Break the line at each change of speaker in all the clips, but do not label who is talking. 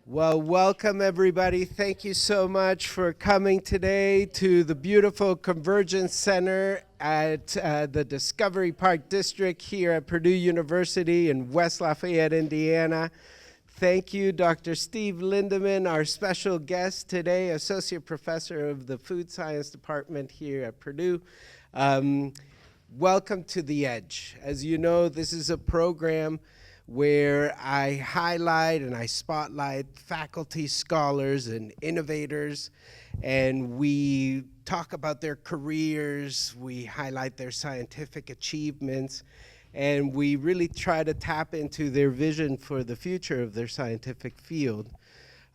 Well, welcome everybody. Thank you so much for coming today to the beautiful Convergence Center at the Discovery Park District here at Purdue University in West Lafayette, Indiana. Thank you, Dr. Steve Lindemann, our special guest today, Associate Professor of the Food Science Department here at Purdue. Welcome to The Edge. As you know, this is a program where I highlight and I spotlight faculty, scholars, and innovators, and we talk about their careers, we highlight their scientific achievements, and we really try to tap into their vision for the future of their scientific field.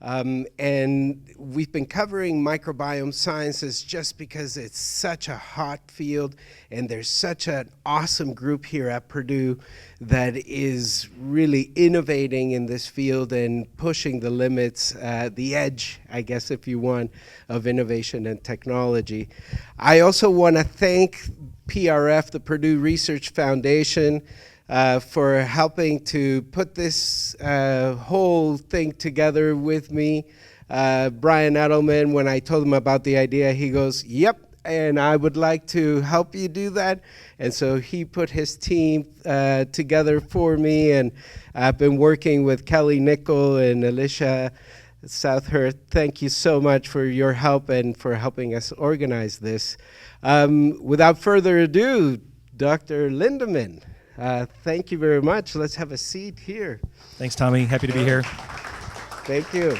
And we've been covering microbiome sciences just because it's such a hot field and there's such an awesome group here at Purdue that is really innovating in this field and pushing the limits, the edge, I guess if you want, of innovation and technology. I also want to thank PRF, the Purdue Research Foundation, for helping to put this whole thing together with me. Brian Edelman, when I told him about the idea, he goes, "Yep, and I would like to help you do that." And so he put his team together for me, and I've been working with Kelly Nickel and Alicia Southhurst. Thank you so much for your help and for helping us organize this. Without further ado, Dr. Lindemann. Thank you very much. Let's have a seat here.
Thanks, Tommy. Happy to be here.
Thank you.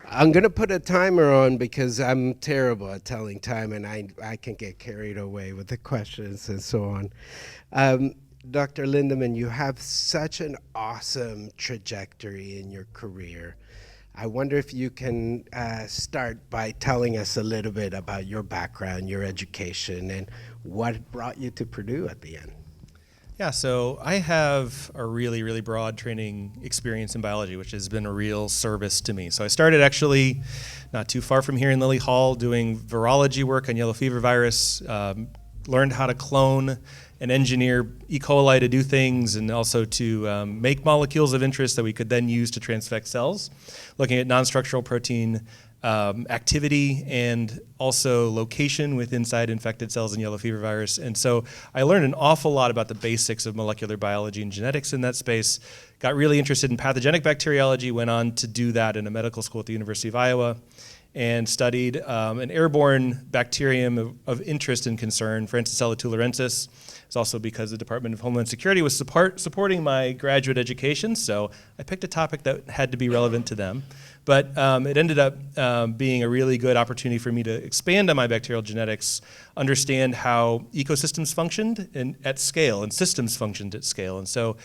I'm going to put a timer on because I'm terrible at telling time, and I can get carried away with the questions and so on. Dr. Lindemann, you have such an awesome trajectory in your career. I wonder if you can start by telling us a little bit about your background, your education, and what brought you to Purdue at the end.
Yeah, so I have a really, really broad training experience in biology, which has been a real service to me. So I started actually not too far from here in Lilly Hall doing virology work on yellow fever virus, learned how to clone and engineer E. coli to do things, and also to make molecules of interest that we could then use to transfect cells, looking at non-structural protein activity and also location with inside infected cells in yellow fever virus. And so I learned an awful lot about the basics of molecular biology and genetics in that space, got really interested in pathogenic bacteriology, went on to do that in a medical school at the University of Iowa, and studied an airborne bacterium of interest and concern, Francisella tularensis. It's also because the Department of Homeland Security was supporting my graduate education, so I picked a topic that had to be relevant to them. But it ended up being a really good opportunity for me to expand on my bacterial genetics, understand how ecosystems functioned at scale and systems functioned at scale. And so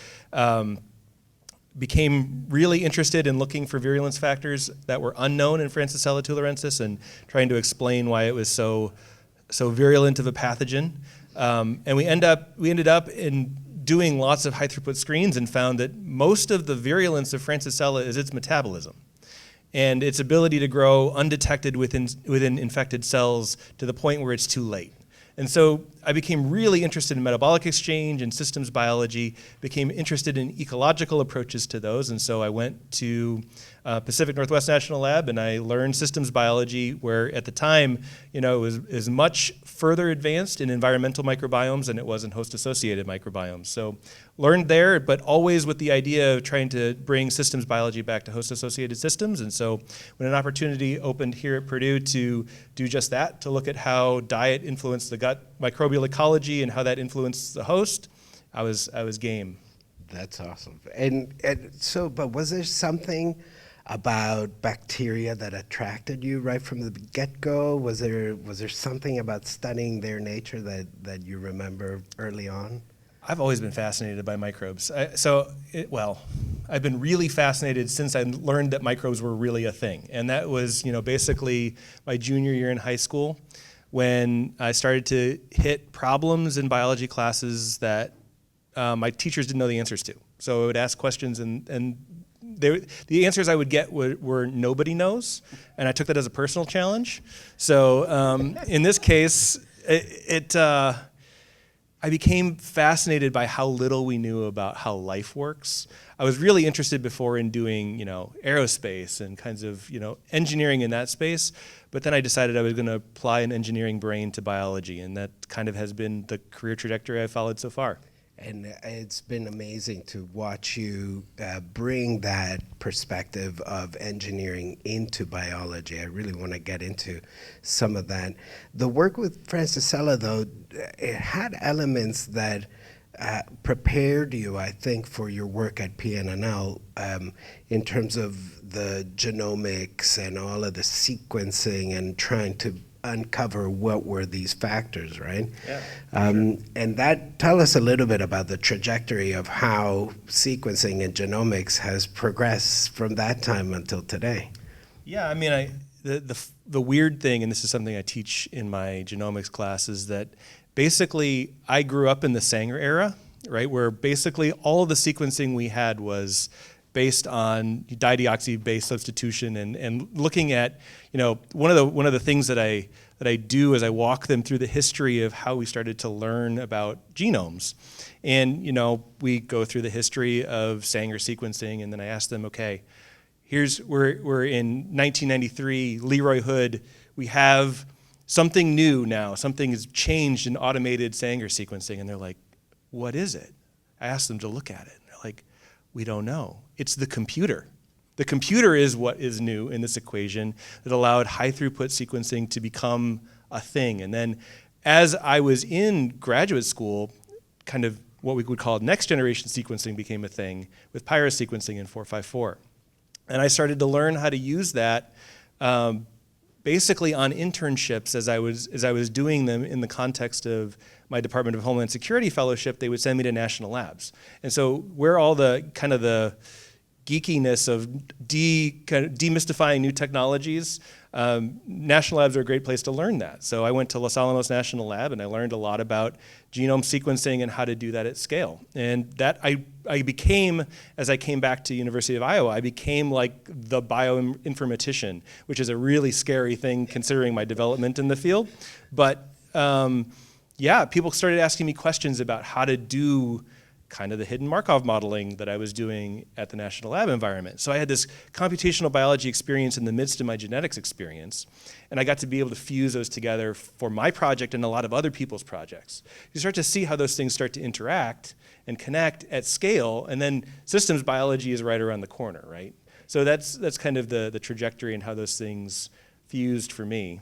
became really interested in looking for virulence factors that were unknown in Francisella tularensis and trying to explain why it was so virulent of a pathogen. And we ended up in doing lots of high throughput screens and found that most of the virulence of Francisella is its metabolism and its ability to grow undetected within infected cells to the point where it's too late. And so I became really interested in metabolic exchange and systems biology, became interested in ecological approaches to those, and so I went to Pacific Northwest National Lab and I learned systems biology, where at the time, it was much further advanced in environmental microbiomes than it was in host-associated microbiomes. So learned there, but always with the idea of trying to bring systems biology back to host-associated systems. And so when an opportunity opened here at Purdue to do just that, to look at how diet influenced the gut microbial ecology and how that influenced the host, I was game.
That's awesome. But was there something about bacteria that attracted you right from the get-go? Was there something about studying their nature that you remember early on?
I've always been fascinated by microbes. I've been really fascinated since I learned that microbes were really a thing. And that was, basically my junior year in high school, when I started to hit problems in biology classes that my teachers didn't know the answers to. So I would ask questions and the answers I would get were nobody knows, and I took that as a personal challenge. So in this case, I became fascinated by how little we knew about how life works. I was really interested before in doing, aerospace and kinds of, engineering in that space. But then I decided I was going to apply an engineering brain to biology, and that kind of has been the career trajectory I've followed so far.
And it's been amazing to watch you bring that perspective of engineering into biology. I really want to get into some of that. The work with Francisella, though, it had elements that prepared you, I think, for your work at PNNL in terms of the genomics and all of the sequencing and trying to uncover what were these factors, right?
Yeah.
And that, tell us a little bit about the trajectory of how sequencing and genomics has progressed from that time until today.
Yeah, I mean, the weird thing, and this is something I teach in my genomics class, is that basically I grew up in the Sanger era, right, where basically all of the sequencing we had was based on dideoxy-based substitution, and looking at, one of the things that I do is I walk them through the history of how we started to learn about genomes. And we go through the history of Sanger sequencing, and then I ask them, okay, we're in 1993, Leroy Hood, we have something new now, something has changed in automated Sanger sequencing, and they're like, what is it? I asked them to look at it, and they're like, we don't know. It's the computer. The computer is what is new in this equation that allowed high throughput sequencing to become a thing. And then as I was in graduate school, kind of what we would call next generation sequencing became a thing with Pyrus sequencing in 454. And I started to learn how to use that basically on internships as I was doing them in the context of my Department of Homeland Security fellowship. They would send me to national labs. And so where all the kind of the geekiness of demystifying new technologies, national labs are a great place to learn that. So I went to Los Alamos National Lab, and I learned a lot about genome sequencing and how to do that at scale. And that I became, as I came back to University of Iowa, I became like the bioinformatician, which is a really scary thing considering my development in the field. But yeah, people started asking me questions about how to do kind of the hidden Markov modeling that I was doing at the National Lab environment. So I had this computational biology experience in the midst of my genetics experience, and I got to be able to fuse those together for my project and a lot of other people's projects. You start to see how those things start to interact and connect at scale, and then systems biology is right around the corner, right? So that's kind of the trajectory and how those things fused for me.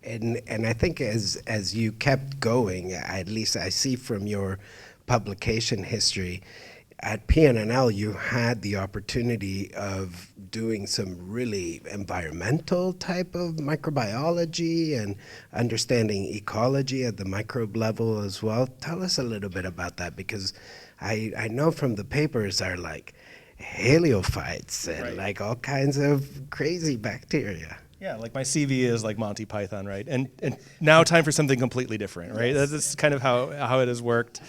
And I think as you kept going, at least I see from your publication history, at PNNL you had the opportunity of doing some really environmental type of microbiology and understanding ecology at the microbe level as well. Tell us a little bit about that, because I know from the papers are like heliophytes and
Right.
like all kinds of crazy bacteria.
Yeah, like my CV is like Monty Python, right? And now time for something completely different, right?
Yes.
That's kind of how it has worked.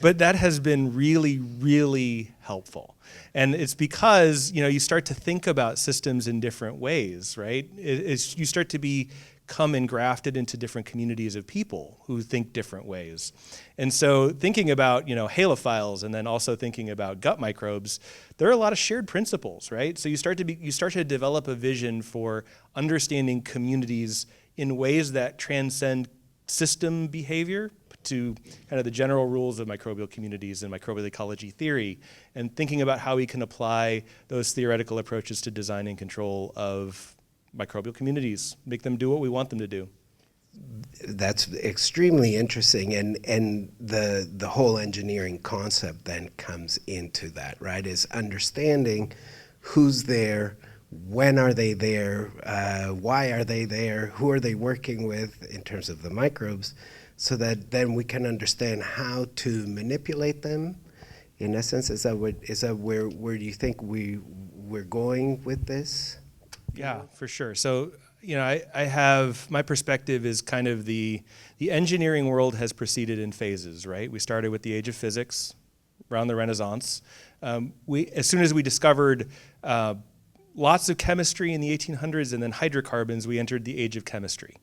But that has been really, really helpful. And it's because, you start to think about systems in different ways, right? You start to become engrafted into different communities of people who think different ways. And so thinking about, halophiles and then also thinking about gut microbes, there are a lot of shared principles, right? So you start to develop a vision for understanding communities in ways that transcend system behavior to kind of the general rules of microbial communities and microbial ecology theory, and thinking about how we can apply those theoretical approaches to design and control of microbial communities, make them do what we want them to do.
That's extremely interesting, and the whole engineering concept then comes into that, right? Is understanding who's there, when are they there, why are they there, who are they working with in terms of the microbes, so that then we can understand how to manipulate them. In essence, is that where do you think we're going with this?
Yeah, for sure. So, I have, my perspective is kind of the engineering world has proceeded in phases, right? We started with the age of physics around the Renaissance. As soon as we discovered lots of chemistry in the 1800s and then hydrocarbons, we entered the age of chemistry.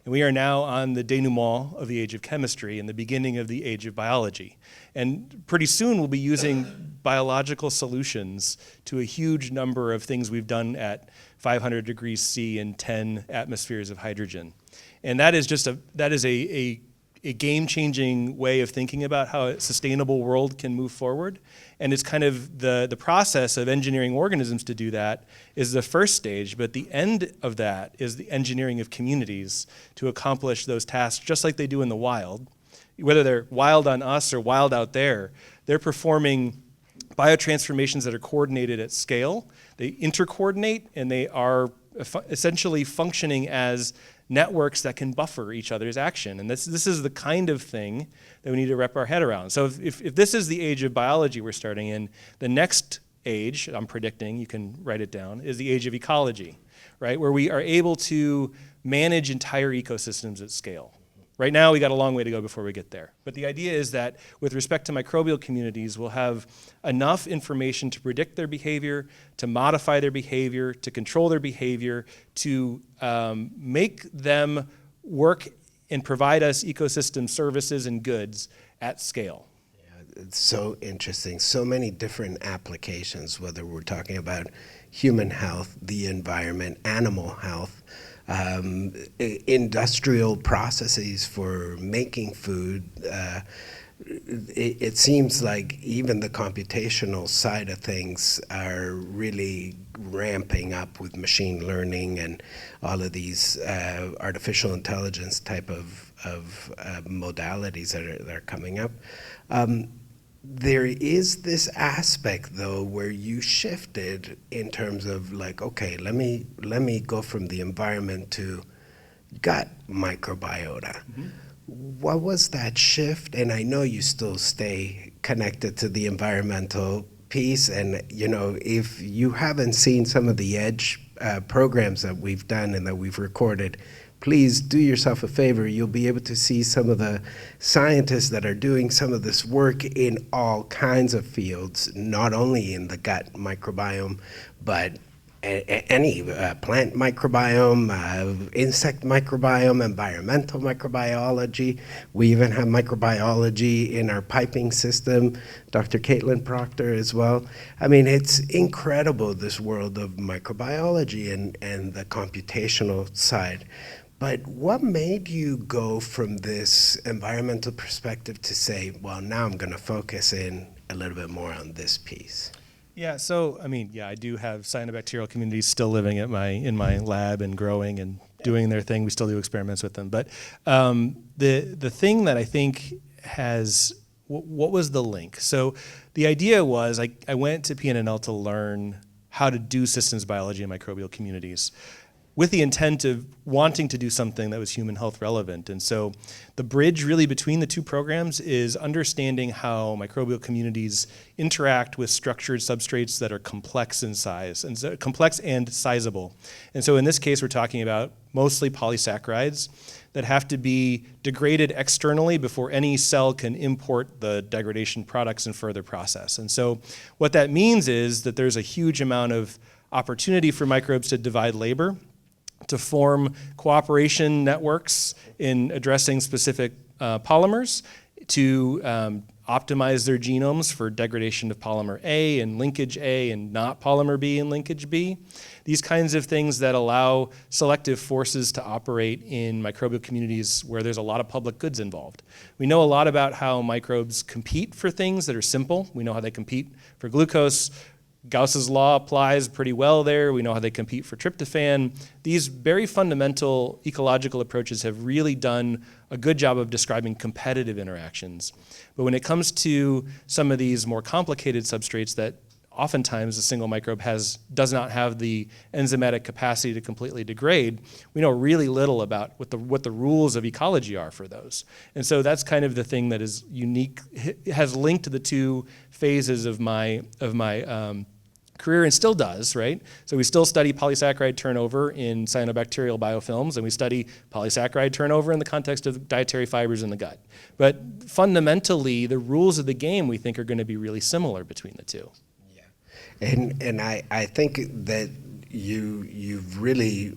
And we are now on the denouement of the age of chemistry and the beginning of the age of biology. And pretty soon we'll be using biological solutions to a huge number of things we've done at 500 degrees C and 10 atmospheres of hydrogen. And that is just a game-changing way of thinking about how a sustainable world can move forward. And it's kind of the process of engineering organisms to do that is the first stage, but the end of that is the engineering of communities to accomplish those tasks just like they do in the wild. Whether they're wild on us or wild out there, they're performing biotransformations that are coordinated at scale. They intercoordinate, and they are essentially functioning as networks that can buffer each other's action. And this is the kind of thing that we need to wrap our head around. So if this is the age of biology we're starting in, the next age, I'm predicting, you can write it down, is the age of ecology, right? Where we are able to manage entire ecosystems at scale. Right now, we got a long way to go before we get there. But the idea is that with respect to microbial communities, we'll have enough information to predict their behavior, to modify their behavior, to control their behavior, to make them work and provide us ecosystem services and goods at scale.
Yeah, it's so interesting. So many different applications, whether we're talking about human health, the environment, animal health, industrial processes for making food. It seems like even the computational side of things are really ramping up with machine learning and all of these artificial intelligence type of modalities that are coming up. There is this aspect, though, where you shifted in terms of like, okay, let me go from the environment to gut microbiota. Mm-hmm. What was that shift? And I know you still stay connected to the environmental piece. And you know, if you haven't seen some of the EDGE programs that we've done and that we've recorded, please do yourself a favor. You'll be able to see some of the scientists that are doing some of this work in all kinds of fields, not only in the gut microbiome, but any plant microbiome, insect microbiome, environmental microbiology. We even have microbiology in our piping system, Dr. Caitlin Proctor as well. I mean, it's incredible, this world of microbiology and the computational side. But what made you go from this environmental perspective to say, well, now I'm going to focus in a little bit more on this piece?
Yeah, so I mean, yeah, I do have cyanobacterial communities still living in my lab and growing and doing their thing. We still do experiments with them. But the thing that I think has, what was the link? So the idea was I went to PNNL to learn how to do systems biology in microbial communities, with the intent of wanting to do something that was human health relevant. And so the bridge really between the two programs is understanding how microbial communities interact with structured substrates that are complex in size, and so complex and sizable. And so in this case, we're talking about mostly polysaccharides that have to be degraded externally before any cell can import the degradation products and further process. And so what that means is that there's a huge amount of opportunity for microbes to divide labor, to form cooperation networks in addressing specific polymers, to optimize their genomes for degradation of polymer A and linkage A and not polymer B and linkage B. These kinds of things that allow selective forces to operate in microbial communities where there's a lot of public goods involved. We know a lot about how microbes compete for things that are simple. We know how they compete for glucose. Gauss's law applies pretty well there. We know how they compete for tryptophan. These very fundamental ecological approaches have really done a good job of describing competitive interactions. But when it comes to some of these more complicated substrates that oftentimes a single microbe does not have the enzymatic capacity to completely degrade, we know really little about what the rules of ecology are for those. And so that's kind of the thing that is unique, has linked the two phases of my career, and still does, right? So we still study polysaccharide turnover in cyanobacterial biofilms, and we study polysaccharide turnover in the context of dietary fibers in the gut. But fundamentally, the rules of the game we think are going to be really similar between the two.
Yeah, and I think that you've really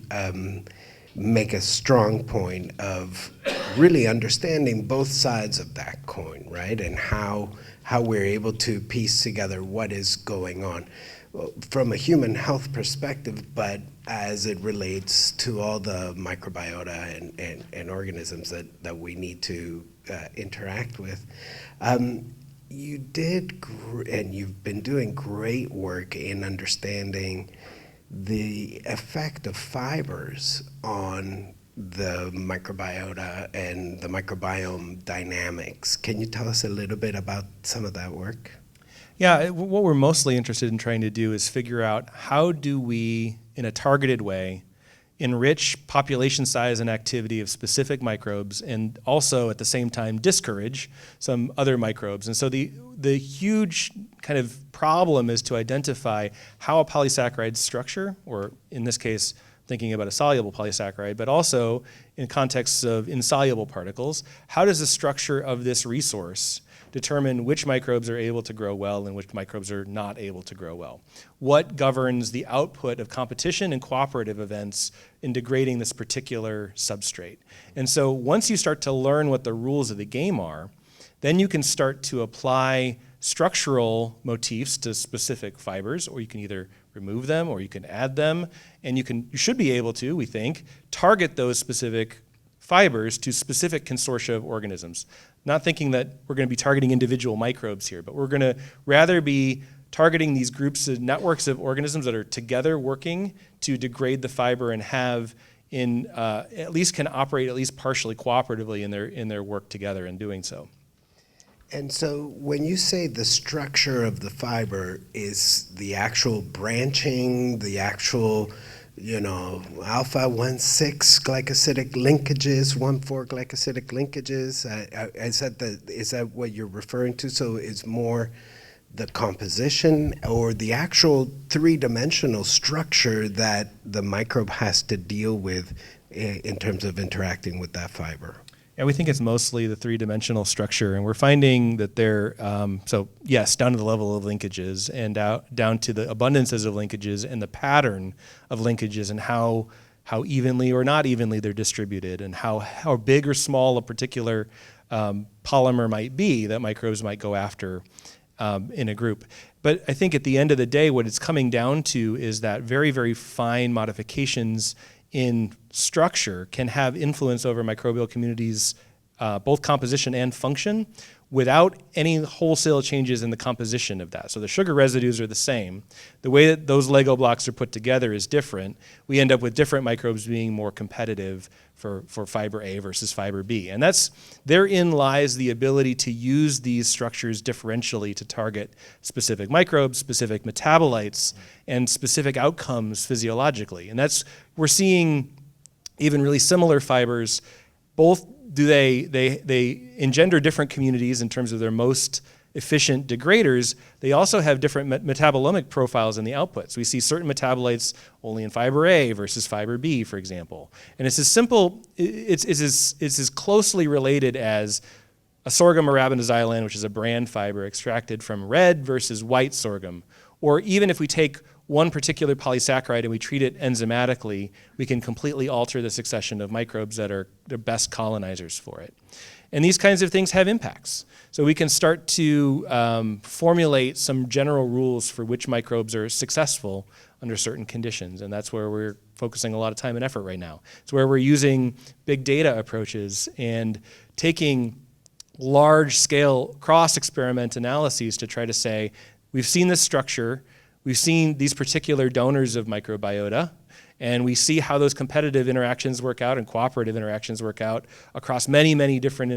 make a strong point of really understanding both sides of that coin, right? And how we're able to piece together what is going on from a human health perspective, but as it relates to all the microbiota and organisms that we need to interact with. You did, and you've been doing great work in understanding the effect of fibers on the microbiota and the microbiome dynamics. Can you tell us a little bit about some of that work?
Yeah, what we're mostly interested in trying to do is figure out how do we, in a targeted way, enrich population size and activity of specific microbes, and also at the same time discourage some other microbes. And so the huge kind of problem is to identify how a polysaccharide structure, or in this case, thinking about a soluble polysaccharide, but also in contexts of insoluble particles, how does the structure of this resource determine which microbes are able to grow well and which microbes are not able to grow well? What governs the output of competition and cooperative events in degrading this particular substrate? And so once you start to learn what the rules of the game are, then you can start to apply structural motifs to specific fibers, or you can either remove them or you can add them, and you should be able to, we think, target those specific fibers to specific consortia of organisms. Not thinking that we're going to be targeting individual microbes here, but we're going to rather be targeting these groups of networks of organisms that are together working to degrade the fiber and have at least can operate at least partially cooperatively in their work together in doing so.
And so when you say the structure of the fiber is the actual branching, the actual alpha 1,6 glycosidic linkages, 1,4 glycosidic linkages. Is that what you're referring to? So it's more the composition or the actual three-dimensional structure that the microbe has to deal with in terms of interacting with that fiber?
Yeah, we think it's mostly the three-dimensional structure, and we're finding that they're, so yes, down to the level of linkages and down to the abundances of linkages and the pattern of linkages and how evenly or not evenly they're distributed and how big or small a particular polymer might be that microbes might go after in a group. But I think at the end of the day, what it's coming down to is that very, very fine modifications in structure can have influence over microbial communities, both composition and function, without any wholesale changes in the composition of that. So the sugar residues are the same. The way that those Lego blocks are put together is different. We end up with different microbes being more competitive for fiber A versus fiber B. And therein lies the ability to use these structures differentially to target specific microbes, specific metabolites, and specific outcomes physiologically. And we're seeing even really similar fibers, both they engender different communities in terms of their most efficient degraders. They also have different metabolomic profiles in the outputs. We see certain metabolites only in fiber A versus fiber B, for example. And it's as simple, it's as closely related as a sorghum arabinoxylan, which is a bran fiber extracted from red versus white sorghum. Or even if we take one particular polysaccharide and we treat it enzymatically, we can completely alter the succession of microbes that are the best colonizers for it. And these kinds of things have impacts. So we can start to formulate some general rules for which microbes are successful under certain conditions. And that's where we're focusing a lot of time and effort right now. It's where we're using big data approaches and taking large-scale cross-experiment analyses to try to say, we've seen this structure, we've seen these particular donors of microbiota, and we see how those competitive interactions work out and cooperative interactions work out across many different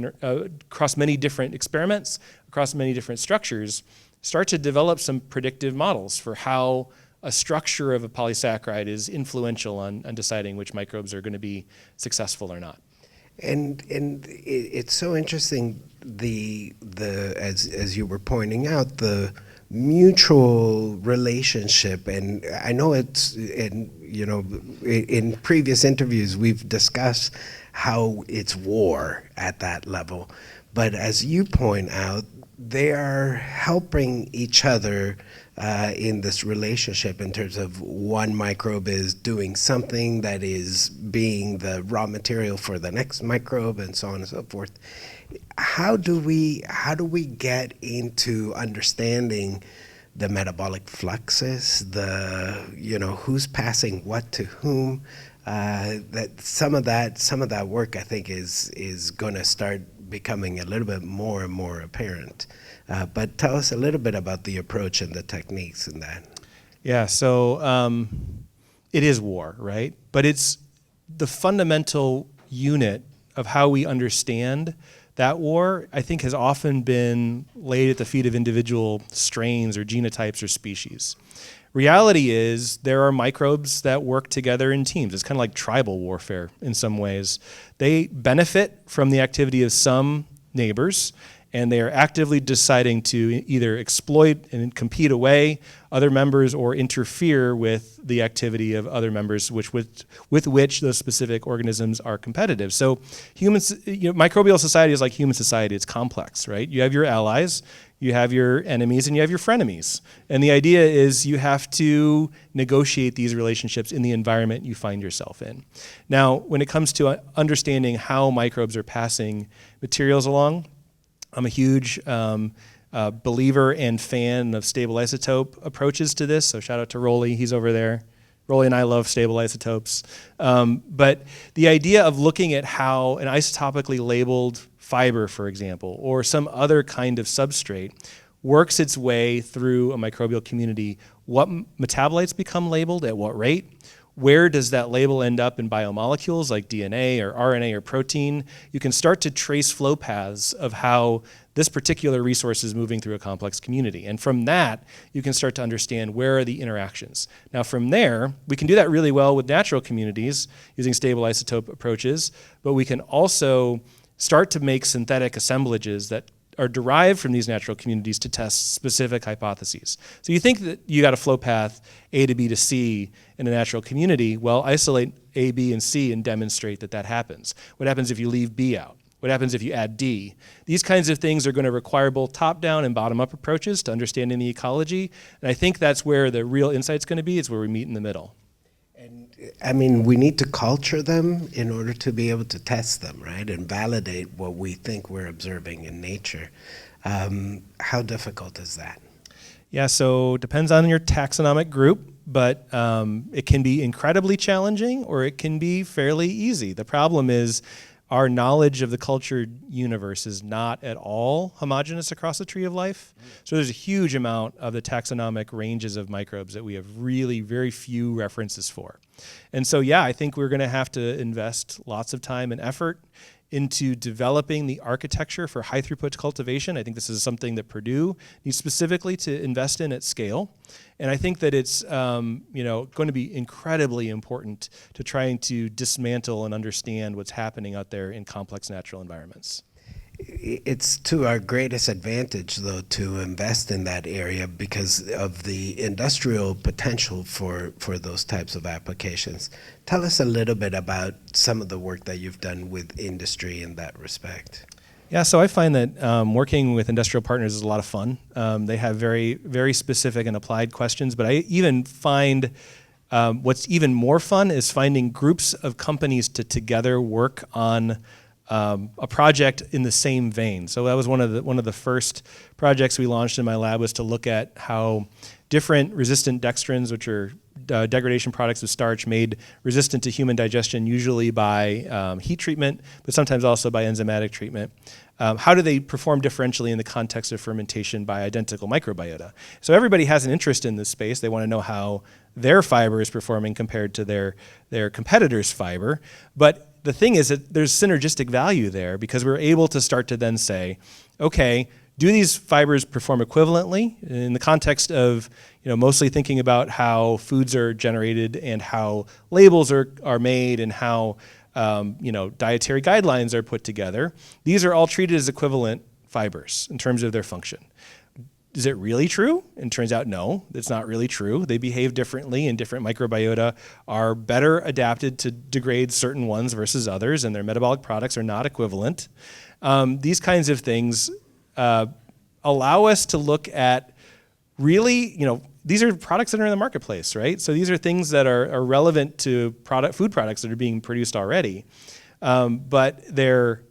experiments, across many different structures. Start to develop some predictive models for how a structure of a polysaccharide is influential on deciding which microbes are going to be successful or not.
And it's so interesting, as you were pointing out, the mutual relationship, and I know in previous interviews we've discussed how it's war at that level, but as you point out, they are helping each other in this relationship in terms of one microbe is doing something that is being the raw material for the next microbe and so on and so forth. How do we get into understanding the metabolic fluxes, who's passing what to whom? That some of that work, I think, is going to start becoming a little bit more and more apparent. But tell us a little bit about the approach and the techniques in that.
Yeah, so it is war, right? But it's the fundamental unit of how we understand that war, I think, has often been laid at the feet of individual strains or genotypes or species. Reality is there are microbes that work together in teams. It's kind of like tribal warfare in some ways. They benefit from the activity of some neighbors, and they are actively deciding to either exploit and compete away other members or interfere with the activity of other members with which those specific organisms are competitive. So microbial society is like human society. It's complex, right? You have your allies, you have your enemies, and you have your frenemies. And the idea is you have to negotiate these relationships in the environment you find yourself in. Now, when it comes to understanding how microbes are passing materials along, I'm a huge believer and fan of stable isotope approaches to this. So shout out to Rolly, he's over there. Rolly and I love stable isotopes. But the idea of looking at how an isotopically labeled fiber, for example, or some other kind of substrate works its way through a microbial community, what metabolites become labeled at what rate, where does that label end up in biomolecules like DNA or RNA or protein? You can start to trace flow paths of how this particular resource is moving through a complex community. And from that, you can start to understand where are the interactions. Now from there, we can do that really well with natural communities using stable isotope approaches, but we can also start to make synthetic assemblages that are derived from these natural communities to test specific hypotheses. So you think that you got a flow path A to B to C in a natural community, well, isolate A, B, and C and demonstrate that that happens. What happens if you leave B out? What happens if you add D? These kinds of things are going to require both top-down and bottom-up approaches to understanding the ecology, and I think that's where the real insight's going to be, is where we meet in the middle.
I mean, we need to culture them in order to be able to test them, right? And validate what we think we're observing in nature. How difficult is that?
Yeah, so it depends on your taxonomic group, but it can be incredibly challenging or it can be fairly easy. The problem is our knowledge of the cultured universe is not at all homogeneous across the tree of life. So there's a huge amount of the taxonomic ranges of microbes that we have really very few references for. And so, yeah, I think we're going to have to invest lots of time and effort into developing the architecture for high throughput cultivation. I think this is something that Purdue needs specifically to invest in at scale. And I think that it's going to be incredibly important to trying to dismantle and understand what's happening out there in complex natural environments.
It's to our greatest advantage, though, to invest in that area because of the industrial potential for those types of applications. Tell us a little bit about some of the work that you've done with industry in that respect.
Yeah, so I find that working with industrial partners is a lot of fun. They have very, very specific and applied questions, but I even find what's even more fun is finding groups of companies to together work on a project in the same vein. So that was one of the first projects we launched in my lab, was to look at how different resistant dextrins, which are degradation products of starch made resistant to human digestion, usually by heat treatment, but sometimes also by enzymatic treatment. How do they perform differentially in the context of fermentation by identical microbiota? So everybody has an interest in this space. They want to know how their fiber is performing compared to their competitor's fiber. But the thing is that there's synergistic value there, because we're able to start to then say, okay, do these fibers perform equivalently in the context of mostly thinking about how foods are generated and how labels are made and how dietary guidelines are put together. These are all treated as equivalent fibers in terms of their function. Is it really true? And it turns out, no, it's not really true. They behave differently, and different microbiota are better adapted to degrade certain ones versus others, and their metabolic products are not equivalent. These kinds of things allow us to look at really, these are products that are in the marketplace, right? So these are things that are relevant to food products that are being produced already. But they're,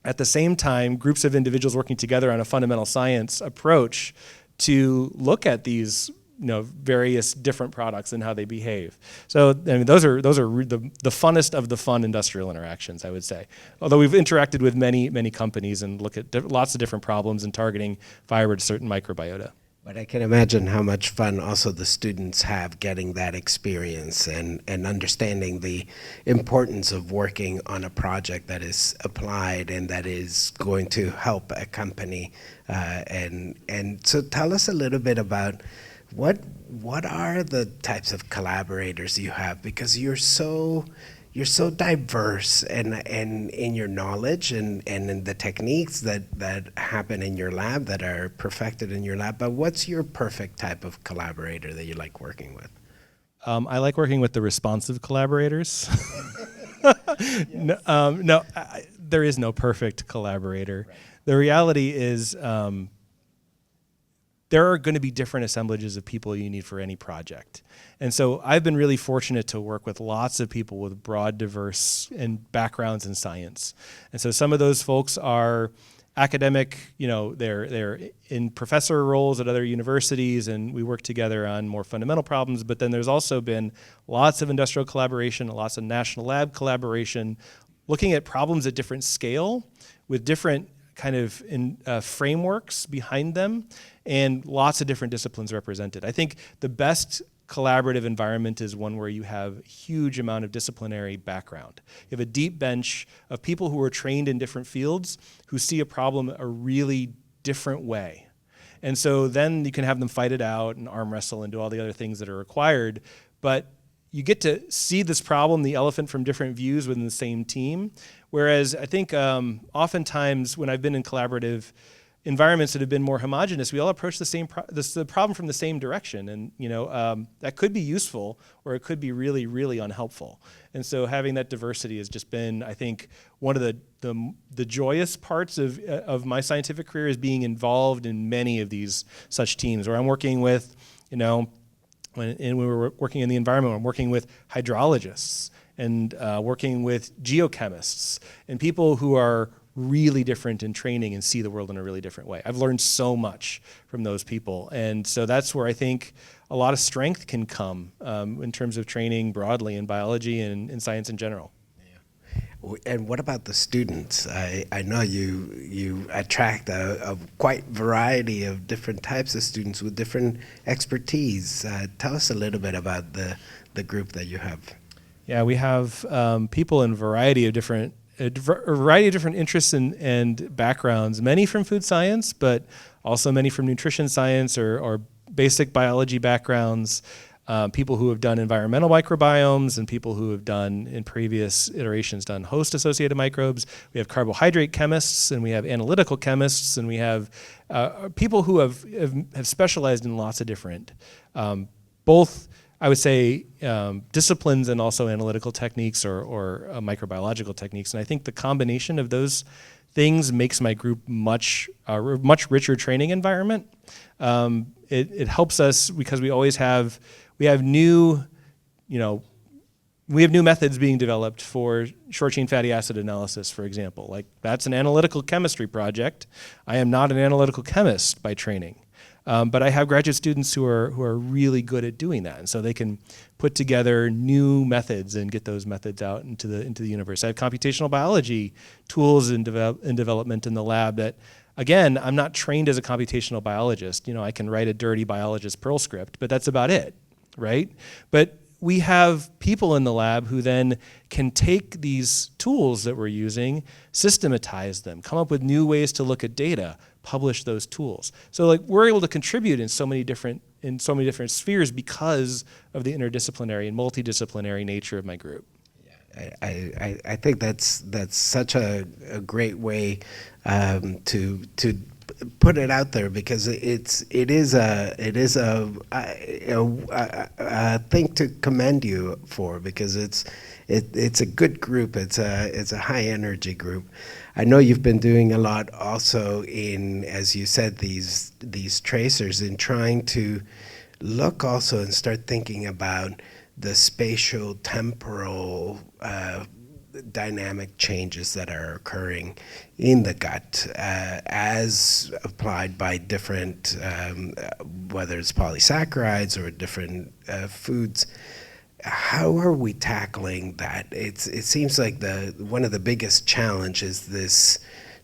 at the same time, groups of individuals working together on a fundamental science approach to look at these various different products and how they behave. So those are the funnest of the fun industrial interactions, I would say. Although we've interacted with many companies and look at lots of different problems and targeting fiber to certain microbiota.
But I can imagine how much fun also the students have getting that experience and understanding the importance of working on a project that is applied and that is going to help a company. And so tell us a little bit about what are the types of collaborators you have, because you're so diverse and in your knowledge and in the techniques that happen in your lab, that are perfected in your lab. But what's your perfect type of collaborator that you like working with?
I like working with the responsive collaborators. There is no perfect collaborator. Right. The reality is there are going to be different assemblages of people you need for any project. And so I've been really fortunate to work with lots of people with broad, diverse backgrounds in science. And so some of those folks are academic, they're in professor roles at other universities, and we work together on more fundamental problems. But then there's also been lots of industrial collaboration, lots of national lab collaboration, looking at problems at different scale with different kind of frameworks behind them, and lots of different disciplines represented. I think the best collaborative environment is one where you have a huge amount of disciplinary background. You have a deep bench of people who are trained in different fields who see a problem a really different way. And so then you can have them fight it out and arm wrestle and do all the other things that are required, but you get to see this problem, the elephant, from different views within the same team. Whereas I think oftentimes when I've been in collaborative environments that have been more homogenous, we all approach the problem from the same direction, and that could be useful, or it could be really, really unhelpful. And so having that diversity has just been, I think, one of the joyous parts of my scientific career, is being involved in many of these such teams where I'm working with, when we were working in the environment, I'm working with hydrologists and working with geochemists and people who are really different in training and see the world in a really different way. I've learned so much from those people. And so that's where I think a lot of strength can come in terms of training broadly in biology and in science in general.
Yeah. And what about the students? I know you attract a quite variety of different types of students with different expertise. Tell us a little bit about the group that you have.
Yeah, we have people in a variety of different interests and backgrounds, many from food science, but also many from nutrition science or basic biology backgrounds, people who have done environmental microbiomes and people who have done, in previous iterations, done host-associated microbes. We have carbohydrate chemists, and we have analytical chemists, and we have people who have specialized in lots of different, both, I would say, disciplines and also analytical techniques or microbiological techniques. And I think the combination of those things makes my group much richer training environment. It helps us because we have new methods being developed for short chain fatty acid analysis, for example. Like, that's an analytical chemistry project. I am not an analytical chemist by training. But I have graduate students who are really good at doing that, and so they can put together new methods and get those methods out into the universe. I have computational biology tools in development in the lab that, again, I'm not trained as a computational biologist. I can write a dirty biologist Perl script, but that's about it, right? But we have people in the lab who then can take these tools that we're using, systematize them, come up with new ways to look at data, publish those tools. So we're able to contribute in so many different spheres because of the interdisciplinary and multidisciplinary nature of my group.
I think that's such a great way to put it out there because it is a thing to commend you for, because it's a good group. It's a high energy group. I know you've been doing a lot also in, as you said, these tracers, in trying to look also and start thinking about the spatial temporal dynamic changes that are occurring in the gut as applied by different, whether it's polysaccharides or different foods. How are we tackling that? It seems like one of the biggest challenges is this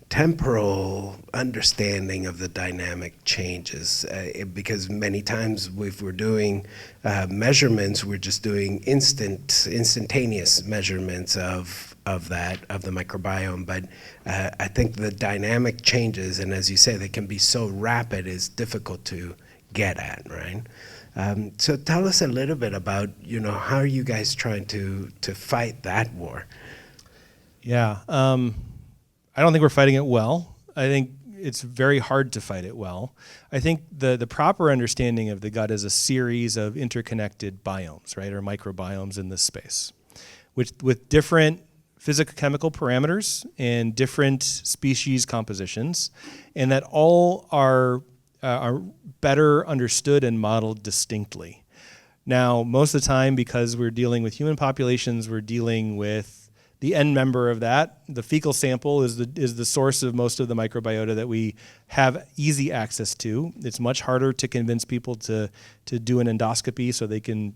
temporal understanding of the dynamic changes, because many times if we're doing measurements, we're just doing instantaneous measurements of the microbiome. But I think the dynamic changes, and as you say, they can be so rapid, is difficult to get at, right? So tell us a little bit about, how are you guys trying to fight that war?
Yeah. I don't think we're fighting it well. I think it's very hard to fight it well. I think the proper understanding of the gut is a series of interconnected biomes, right, or microbiomes in this space, with different physicochemical parameters and different species compositions, and that all are better understood and modeled distinctly. Now, most of the time, because we're dealing with human populations, we're dealing with the end member of that. The fecal sample is the source of most of the microbiota that we have easy access to. It's much harder to convince people to do an endoscopy so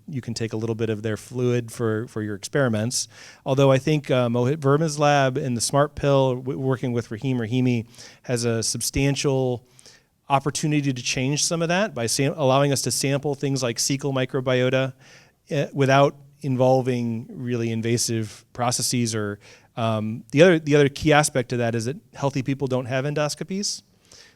you can take a little bit of their fluid for your experiments. Although I think Mohit Verma's lab in the Smart Pill, working with Rahimi, has a substantial opportunity to change some of that by allowing us to sample things like cecal microbiota without involving really invasive processes. Or the other key aspect to that is that healthy people don't have endoscopies.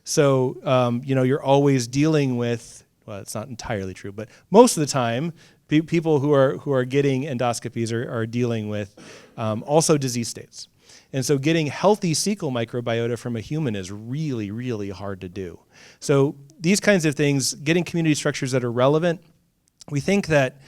So you're always dealing with, well, it's not entirely true, but most of the time people who are getting endoscopies are dealing with also disease states. And so getting healthy cecal microbiota from a human is really, really hard to do. So these kinds of things, getting community structures that are relevant, we think that,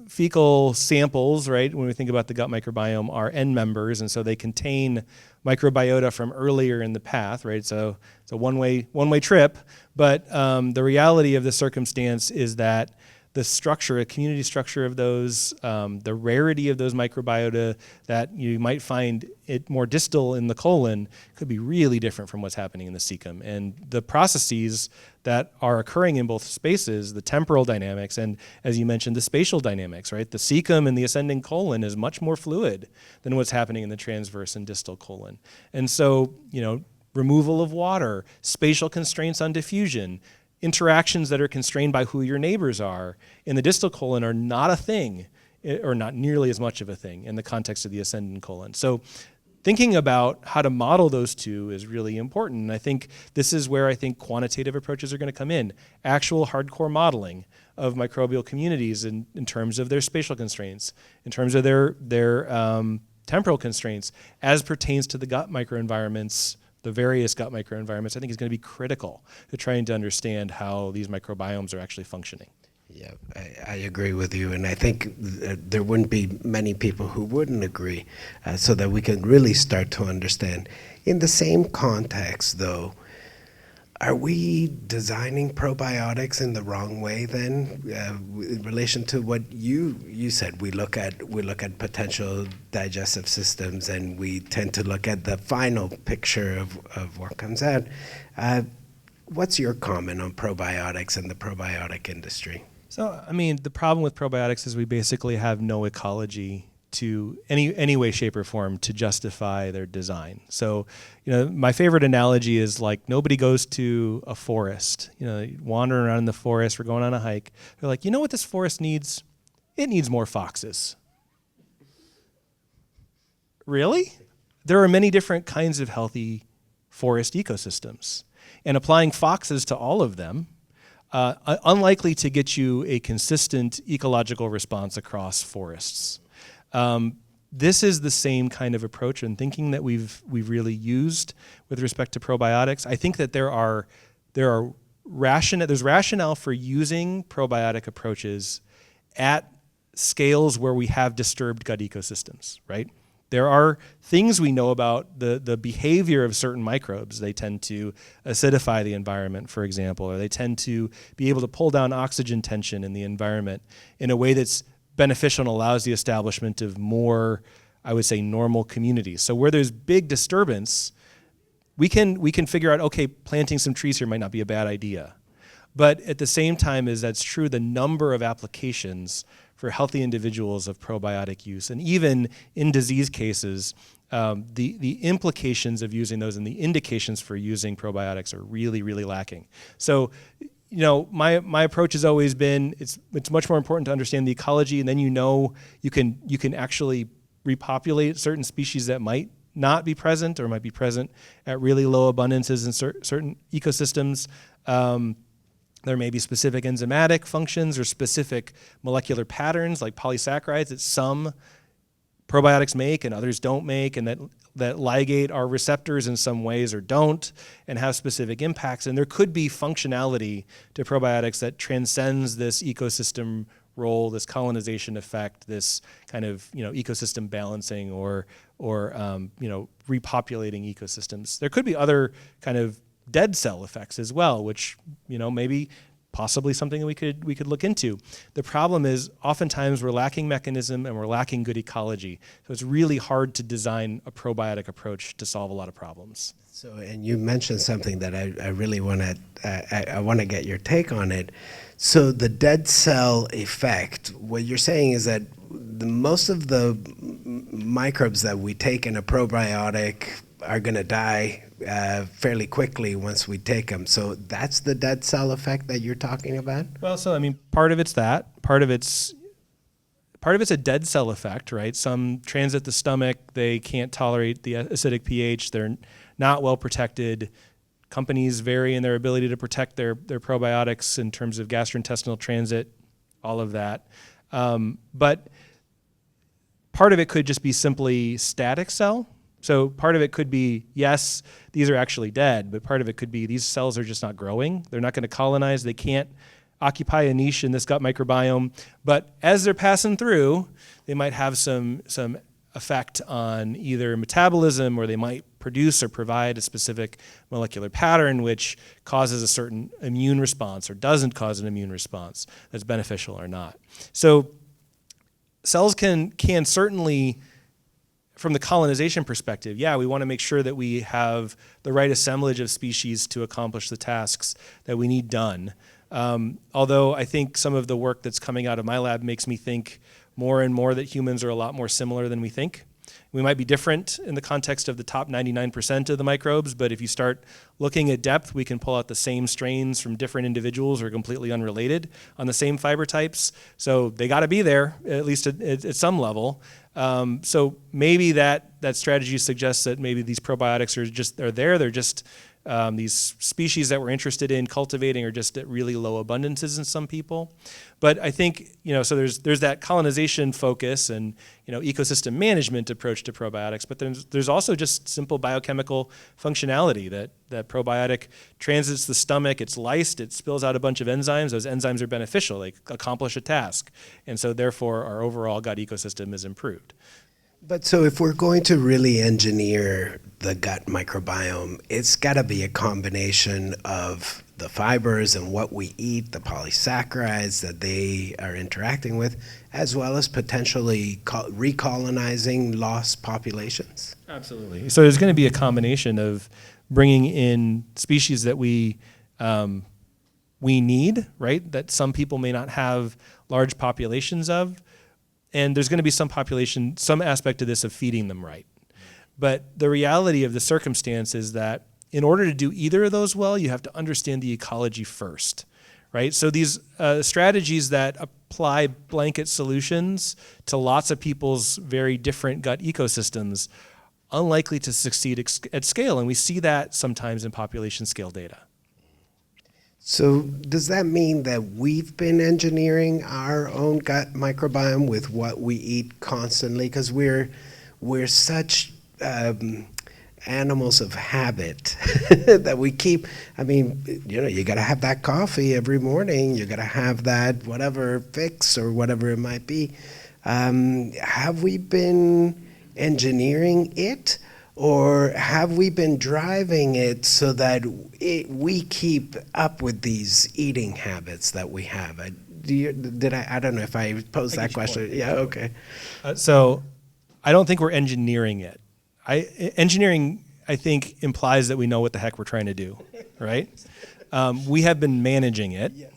fecal samples, right, when we think about the gut microbiome, are end members, and so they contain microbiota from earlier in the path, right? So it's a one-way trip, but the reality of the circumstance is that the structure, a community structure of those, the rarity of those microbiota that you might find it more distal in the colon could be really different from what's happening in the cecum. And the processes that are occurring in both spaces, the temporal dynamics, and as you mentioned, the spatial dynamics, right? The cecum in the ascending colon is much more fluid than what's happening in the transverse and distal colon. And so, removal of water, spatial constraints on diffusion, interactions that are constrained by who your neighbors are in the distal colon are not a thing, or not nearly as much of a thing in the context of the ascending colon. So thinking about how to model those two is really important. And I think this is where I think quantitative approaches are going to come in. Actual hardcore modeling of microbial communities in terms of their spatial constraints, in terms of their temporal constraints, as pertains to the gut microenvironments, the various gut microenvironments, I think is going to be critical to trying to understand how these microbiomes are actually functioning.
Yeah, I agree with you, and I think there wouldn't be many people who wouldn't agree, so that we can really start to understand. In the same context, though, are we designing probiotics in the wrong way then, in relation to what you said? We look at potential digestive systems, and we tend to look at the final picture of what comes out. What's your comment on probiotics and the probiotic industry?
So, the problem with probiotics is we basically have no ecology to any way, shape, or form to justify their design. So, my favorite analogy is like nobody goes to a forest. Wandering around in the forest, we're going on a hike. They're like, you know what this forest needs? It needs more foxes. Really? There are many different kinds of healthy forest ecosystems, and applying foxes to all of them, unlikely to get you a consistent ecological response across forests. this is the same kind of approach and thinking that we've really used with respect to probiotics. I think that there's rationale for using probiotic approaches at scales where we have disturbed gut ecosystems, right? There are things we know about the behavior of certain microbes. They tend to acidify the environment, for example, or they tend to be able to pull down oxygen tension in the environment in a way that's beneficial and allows the establishment of more, I would say, normal communities. So where there's big disturbance, we can figure out, okay, planting some trees here might not be a bad idea. But at the same time as that's true, the number of applications for healthy individuals of probiotic use, and even in disease cases, the implications of using those and the indications for using probiotics are really, really lacking. So, my approach has always been it's much more important to understand the ecology, and then you can actually repopulate certain species that might not be present or might be present at really low abundances in certain ecosystems. There may be specific enzymatic functions or specific molecular patterns like polysaccharides that some probiotics make and others don't make, and that ligate our receptors in some ways or don't, and have specific impacts. And there could be functionality to probiotics that transcends this ecosystem role, this colonization effect, this kind of ecosystem balancing or repopulating ecosystems. There could be other kind of dead cell effects as well, which maybe possibly something that we could look into. The problem is oftentimes we're lacking mechanism and we're lacking good ecology. So it's really hard to design a probiotic approach to solve a lot of problems.
So, and you mentioned something that I really want to get your take on it. So the dead cell effect, what you're saying is that most of the microbes that we take in a probiotic are going to die fairly quickly once we take them. So that's the dead cell effect that you're talking about?
Well, so part of it's that. Part of it's a dead cell effect, right? Some transit the stomach, they can't tolerate the acidic pH, they're not well protected. Companies vary in their ability to protect their probiotics in terms of gastrointestinal transit, all of that. But part of it could just be simply static cell. So part of it could be, yes, these are actually dead, but part of it could be these cells are just not growing. They're not going to colonize. They can't occupy a niche in this gut microbiome. But as they're passing through, they might have some effect on either metabolism, or they might produce or provide a specific molecular pattern which causes a certain immune response or doesn't cause an immune response that's beneficial or not. So cells can certainly, from the colonization perspective, we want to make sure that we have the right assemblage of species to accomplish the tasks that we need done. Although I think some of the work that's coming out of my lab makes me think more and more that humans are a lot more similar than we think. We might be different in the context of the top 99% of the microbes, but if you start looking at depth, we can pull out the same strains from different individuals or completely unrelated on the same fiber types. So they got to be there, at least at some level. So maybe that strategy suggests that maybe these probiotics are there. They're just these species that we're interested in cultivating are just at really low abundances in some people. But I think, so there's that colonization focus and, ecosystem management approach to probiotics, but there's also just simple biochemical functionality that probiotic transits the stomach, it's lysed, it spills out a bunch of enzymes. Those enzymes are beneficial, they accomplish a task. And so therefore our overall gut ecosystem is improved.
But so if we're going to really engineer the gut microbiome, it's got to be a combination of the fibers and what we eat, the polysaccharides that they are interacting with, as well as potentially recolonizing lost populations.
Absolutely. So there's going to be a combination of bringing in species that we need, right, that some people may not have large populations of. And there's going to be some aspect of this of feeding them right. But the reality of the circumstance is that in order to do either of those well, you have to understand the ecology first, right? So these strategies that apply blanket solutions to lots of people's very different gut ecosystems, unlikely to succeed at scale. And we see that sometimes in population scale data.
So does that mean that we've been engineering our own gut microbiome with what we eat constantly? Because we're such animals of habit that we keep. I mean, you got to have that coffee every morning. You got to have that whatever fix or whatever it might be. Have we been engineering it? Or have we been driving it so that we keep up with these eating habits that we have? I don't know if I posed that question. Yeah, okay.
So I don't think we're engineering it. Engineering, I think, implies that we know what the heck we're trying to do, right? We have been managing it.
Yes.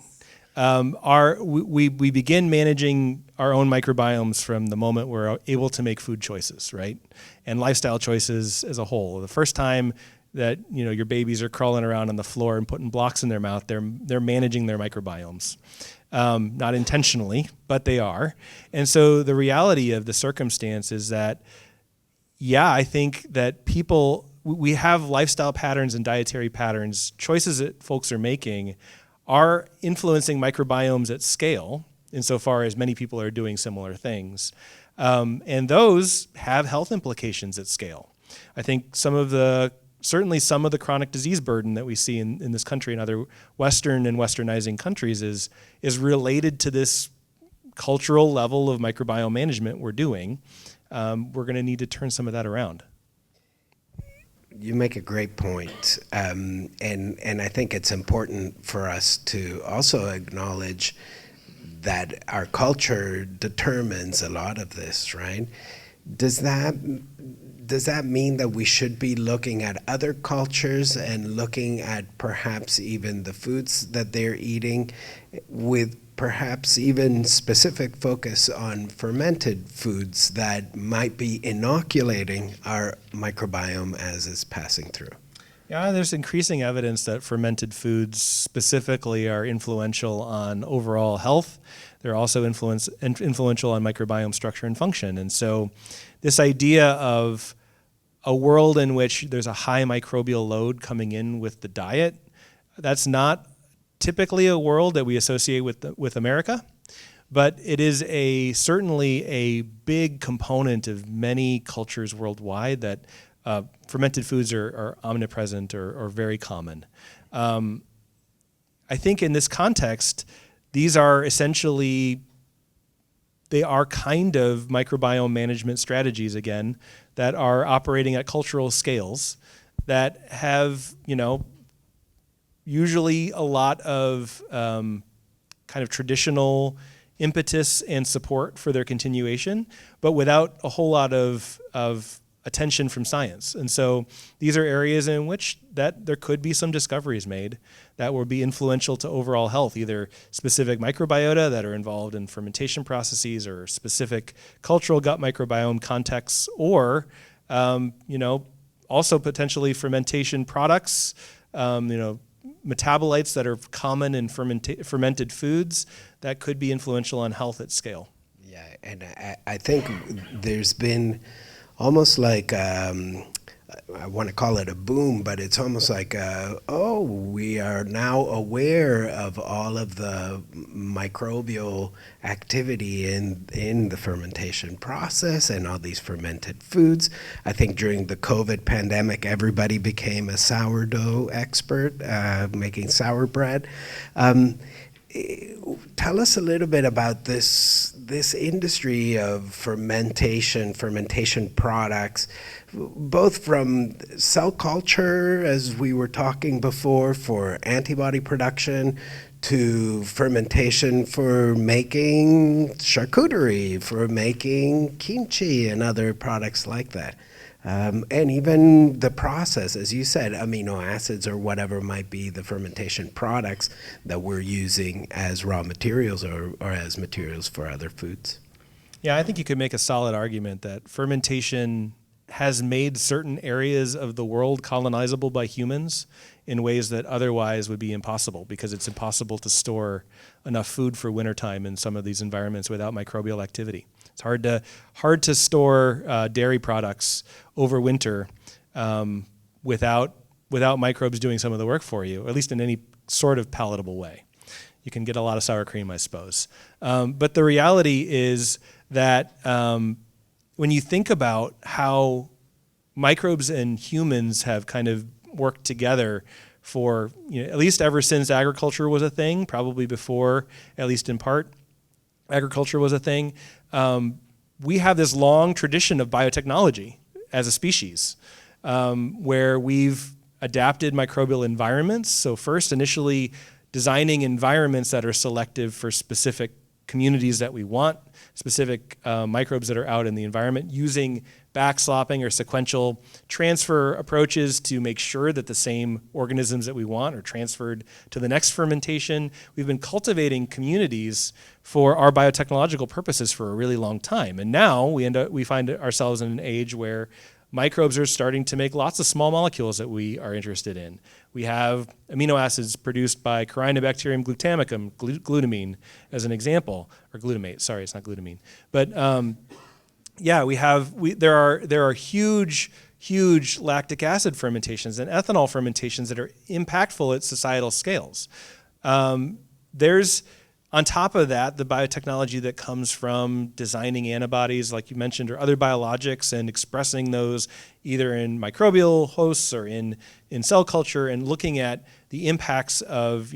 We begin managing our own microbiomes from the moment we're able to make food choices, right? And lifestyle choices as a whole. The first time that your babies are crawling around on the floor and putting blocks in their mouth, they're managing their microbiomes. Not intentionally, but they are. And so the reality of the circumstance is that, yeah, I think that we have lifestyle patterns and dietary patterns, choices that folks are making are influencing microbiomes at scale, insofar as many people are doing similar things. And those have health implications at scale. I think certainly some of the chronic disease burden that we see in this country and other Western and Westernizing countries is related to this cultural level of microbiome management we're doing. We're going to need to turn some of that around.
You make a great point, and I think it's important for us to also acknowledge that our culture determines a lot of this, right? Does that mean that we should be looking at other cultures and looking at perhaps even the foods that they're eating with perhaps even specific focus on fermented foods that might be inoculating our microbiome as it's passing through?
Yeah, there's increasing evidence that fermented foods specifically are influential on overall health. They're also influential on microbiome structure and function. And so this idea of a world in which there's a high microbial load coming in with the diet, that's not typically a world that we associate with America, but it is certainly a big component of many cultures worldwide that fermented foods are omnipresent or very common. I think in this context, these are essentially, they are kind of microbiome management strategies, again, that are operating at cultural scales that have, usually a lot of kind of traditional impetus and support for their continuation, but without a whole lot of attention from science. And so these are areas in which that there could be some discoveries made that will be influential to overall health, either specific microbiota that are involved in fermentation processes or specific cultural gut microbiome contexts, or also potentially fermentation products, metabolites that are common in fermented foods that could be influential on health at scale.
Yeah, and I think there's been almost like, I want to call it a boom, but it's almost like, we are now aware of all of the microbial activity in the fermentation process and all these fermented foods. I think during the COVID pandemic, everybody became a sourdough expert, making sour bread. Tell us a little bit about this industry of fermentation products, both from cell culture, as we were talking before, for antibody production, to fermentation for making charcuterie, for making kimchi and other products like that. And even the process, as you said, amino acids or whatever might be the fermentation products that we're using as raw materials or as materials for other foods.
Yeah, I think you could make a solid argument that fermentation has made certain areas of the world colonizable by humans in ways that otherwise would be impossible, because it's impossible to store enough food for wintertime in some of these environments without microbial activity. It's hard to store dairy products over winter without microbes doing some of the work for you, or at least in sort of palatable way. You can get a lot of sour cream, I suppose. But the reality is that when you think about how microbes and humans have kind of worked together for, at least ever since agriculture was a thing, probably before, at least in part, agriculture was a thing, we have this long tradition of biotechnology as a species, where we've adapted microbial environments. So first, initially, designing environments that are selective for specific communities that we want, specific microbes that are out in the environment, using backslopping or sequential transfer approaches to make sure that the same organisms that we want are transferred to the next fermentation. We've been cultivating communities for our biotechnological purposes for a really long time. And now we find ourselves in an age where microbes are starting to make lots of small molecules that we are interested in. We have amino acids produced by Corynebacterium glutamicum, glutamine, as an example, or glutamate. Sorry, it's not glutamine. But yeah, there are huge lactic acid fermentations and ethanol fermentations that are impactful at societal scales. There's, on top of that, the biotechnology that comes from designing antibodies, like you mentioned, or other biologics, and expressing those either in microbial hosts or in cell culture, and looking at the impacts of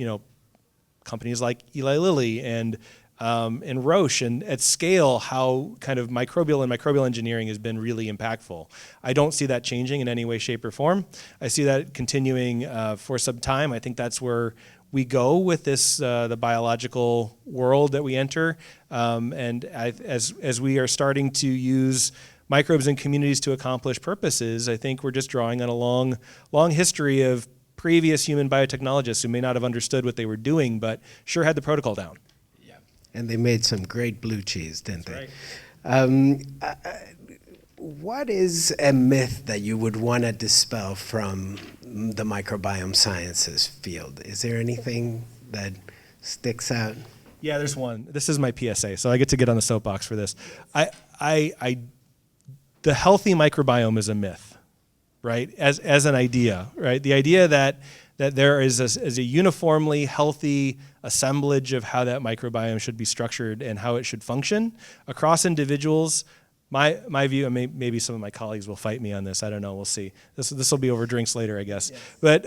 companies like Eli Lilly and Roche, and at scale, how kind of microbial and microbial engineering has been really impactful. I don't see that changing in any way, shape, or form. I see that continuing for some time. I think that's where we go with this, the biological world that we enter. And as we are starting to use microbes and communities to accomplish purposes, I think we're just drawing on a long history of previous human biotechnologists who may not have understood what they were doing, but sure had the protocol down.
Yeah. And they made some great blue cheese, didn't they?
Right.
What is a myth that you would want to dispel from the microbiome sciences field? Is there anything that sticks out?
Yeah, there's one. This is my PSA, so I get to get on the soapbox for this. The healthy microbiome is a myth, right? As an idea, right? The idea that there is a uniformly healthy assemblage of how that microbiome should be structured and how it should function across individuals. My view, and maybe some of my colleagues will fight me on this. I don't know. We'll see. This will be over drinks later, I guess. Yes. But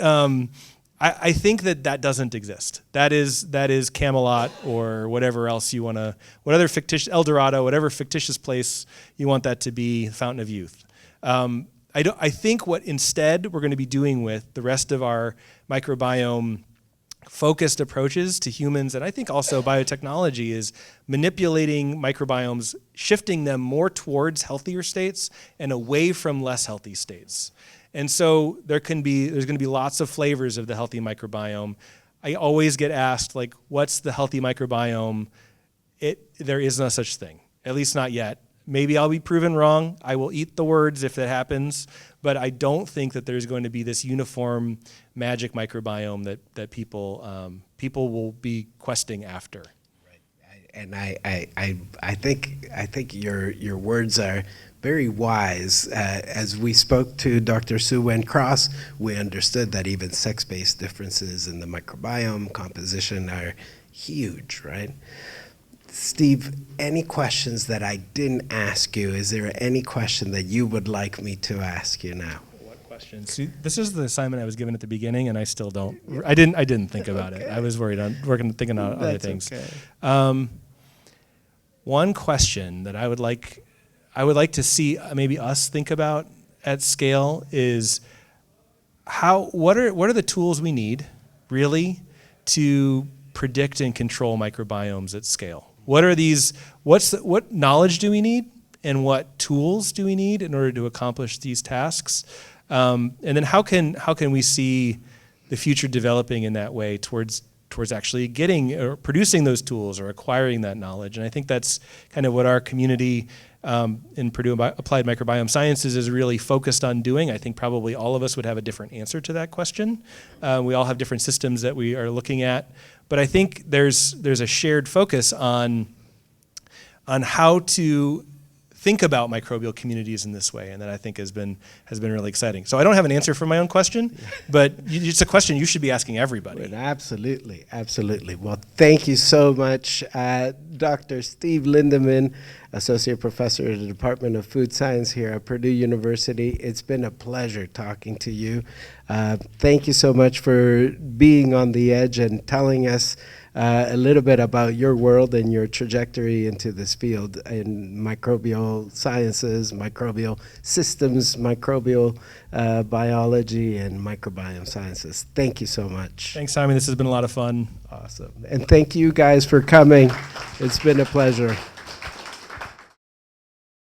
I think that doesn't exist. That is Camelot or whatever else you want to, whatever fictitious El Dorado, whatever fictitious place you want that to be, Fountain of Youth. I think what instead we're going to be doing with the rest of our microbiome focused approaches to humans, and I think also biotechnology, is manipulating microbiomes, shifting them more towards healthier states and away from less healthy states. And so there's going to be lots of flavors of the healthy microbiome. I always get asked, like, what's the healthy microbiome? There is no such thing, at least not yet. Maybe I'll be proven wrong. I will eat the words if that happens, but I don't think that there's going to be this uniform magic microbiome that people will be questing after.
Right. And I think your words are very wise. As we spoke to Dr. Sue Wen Cross, we understood that even sex-based differences in the microbiome composition are huge, right? Steve, any questions that I didn't ask you? Is there any question that you would like me to ask you now?
What question? See, this is the assignment I was given at the beginning, and I still don't. I didn't think about it. I was worried on thinking on other things. Okay. One question that I would like to see maybe us think about at scale is what are the tools we need really to predict and control microbiomes at scale? What knowledge do we need, and what tools do we need in order to accomplish these tasks? And then how can we see the future developing in that way towards actually getting or producing those tools or acquiring that knowledge? And I think that's kind of what our community in Purdue Applied Microbiome Sciences is really focused on doing. I think probably all of us would have a different answer to that question. We all have different systems that we are looking at. But I think there's a shared focus on how to think about microbial communities in this way, and that I think has been really exciting. So I don't have an answer for my own question, but it's a question you should be asking everybody.
Well, absolutely, absolutely. Well, thank you so much, Dr. Steve Lindemann, Associate Professor at the Department of Food Science here at Purdue University. It's been a pleasure talking to you. Thank you so much for being on the edge and telling us a little bit about your world and your trajectory into this field in microbial sciences, microbial systems, microbial biology, and microbiome sciences. Thank you so much.
Thanks, Simon. This has been a lot of fun.
Awesome. And thank you guys for coming. It's been a pleasure.